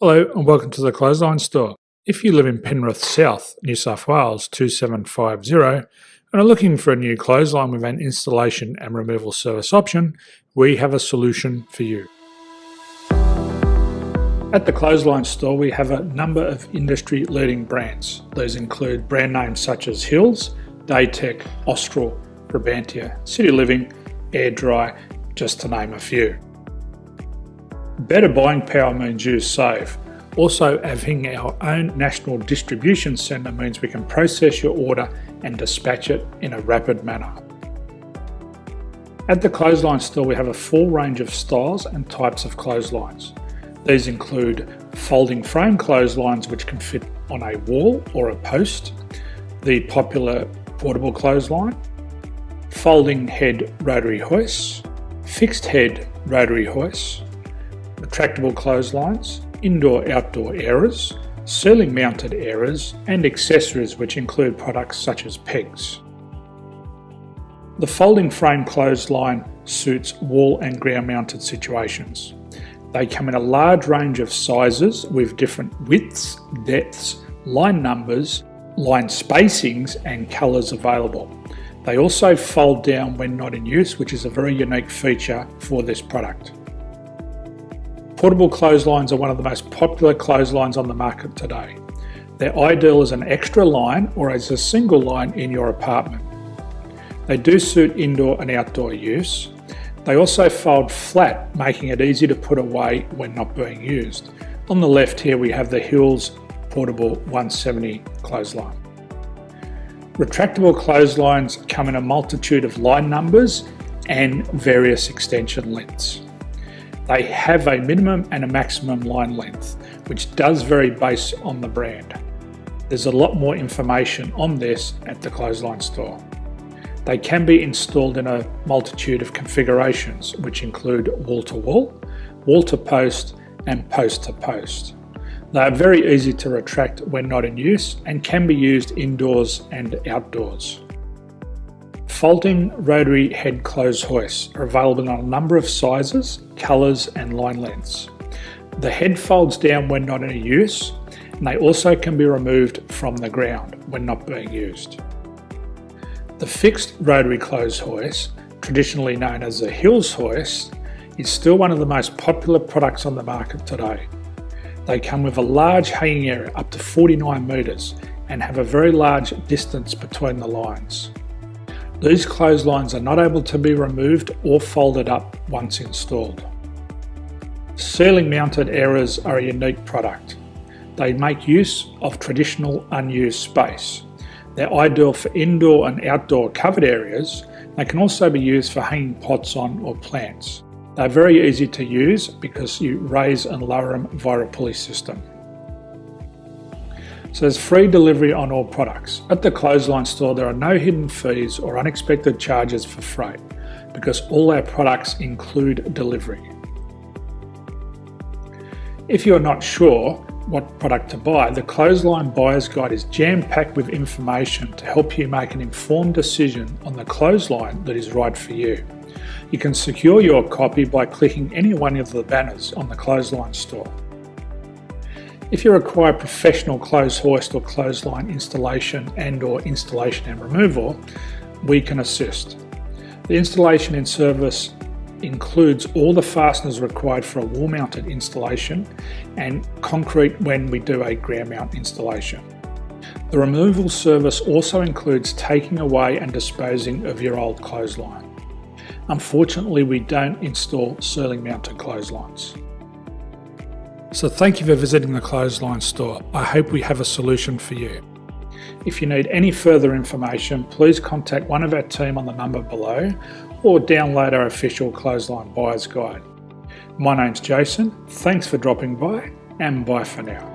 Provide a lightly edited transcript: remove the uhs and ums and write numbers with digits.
Hello and welcome to the Clothesline Store. If you live in Penrith South, New South Wales 2750 and are looking for a new clothesline with an installation and removal service option, we have a solution for you. At the Clothesline Store we have a number of industry leading brands. These include brand names such as Hills, Daytech, Austral, Brabantia, City Living, Air Dry, just to name a few. Better buying power means you save. Also, having our own national distribution centre means we can process your order and dispatch it in a rapid manner. At the Clothesline Store we have a full range of styles and types of clotheslines. These include folding frame clotheslines which can fit on a wall or a post, the popular portable clothesline, folding head rotary hoists, fixed head rotary hoists, retractable clotheslines, indoor-outdoor airers, ceiling mounted airers and accessories which include products such as pegs. The folding frame clothesline suits wall and ground mounted situations. They come in a large range of sizes with different widths, depths, line numbers, line spacings and colours available. They also fold down when not in use, which is a very unique feature for this product. Portable clotheslines are one of the most popular clotheslines on the market today. They're ideal as an extra line or as a single line in your apartment. They do suit indoor and outdoor use. They also fold flat, making it easy to put away when not being used. On the left here we have the Hills Portable 170 clothesline. Retractable clotheslines come in a multitude of line numbers and various extension lengths. They have a minimum and a maximum line length, which does vary based on the brand. There's a lot more information on this at the Clothesline Store. They can be installed in a multitude of configurations, which include wall-to-wall, wall-to-post and post-to-post. They are very easy to retract when not in use and can be used indoors and outdoors. Folding rotary head clothes hoists are available in a number of sizes, colours and line lengths. The head folds down when not in use and they also can be removed from the ground when not being used. The fixed rotary clothes hoist, traditionally known as the Hills hoist, is still one of the most popular products on the market today. They come with a large hanging area up to 49 metres and have a very large distance between the lines. These clotheslines are not able to be removed or folded up once installed. Ceiling mounted airers are a unique product. They make use of traditional unused space. They're ideal for indoor and outdoor covered areas. They can also be used for hanging pots on or plants. They're very easy to use because you raise and lower them via a pulley system. So there's free delivery on all products. At the Clothesline Store there are no hidden fees or unexpected charges for freight because all our products include delivery. If you're not sure what product to buy, the Clothesline Buyer's Guide is jam-packed with information to help you make an informed decision on the clothesline that is right for you. You can secure your copy by clicking any one of the banners on the Clothesline Store. If you require professional clothes hoist or clothesline installation and/or installation and removal, we can assist. The installation and service includes all the fasteners required for a wall-mounted installation and concrete when we do a ground mount installation. The removal service also includes taking away and disposing of your old clothesline. Unfortunately, we don't install ceiling mounted clotheslines. So thank you for visiting the Clothesline Store. I hope we have a solution for you. If you need any further information, please contact one of our team on the number below or download our official Clothesline Buyer's Guide. My name's Jason, thanks for dropping by and bye for now.